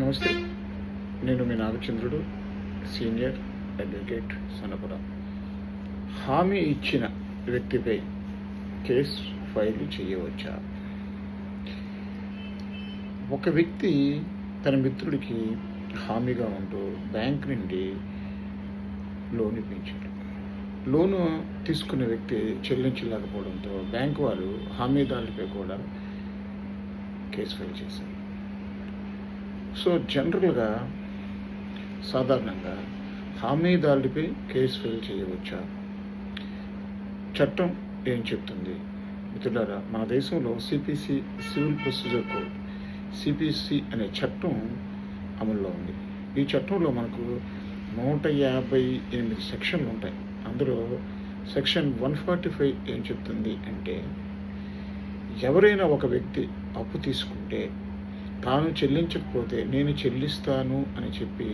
నమస్తే. నేను మీ నాగచంద్రుడు, senior advocate, సన్నపురం. హామీ ఇచ్చిన వ్యక్తిపై కేసు ఫైల్ చేయవచ్చా? ఒక వ్యక్తి తన మిత్రుడికి హామీగా ఉంటూ బ్యాంక్ నుండి లోన్ ఇప్పించాడు. లోను తీసుకున్న వ్యక్తి చెల్లించలేకపోవడంతో బ్యాంకు వారు హామీదారులపై కూడా కేసు ఫైల్ చేశారు. సో జనరల్గా సాధారణంగా హామీదారుడిపై కేసు ఫైల్ చేయవచ్చా? చట్టం ఏం చెప్తుంది? మిత్రులారా, మన దేశంలో CPC, civil procedure code, CPC అనే చట్టం అమల్లో ఉంది. ఈ చట్టంలో మనకు 158 సెక్షన్లు ఉంటాయి. అందులో సెక్షన్ 145 ఏం చెప్తుంది అంటే, ఎవరైనా ఒక వ్యక్తి అప్పు తీసుకుంటే తాను చెల్లించకపోతే నేను చెల్లిస్తాను అని చెప్పి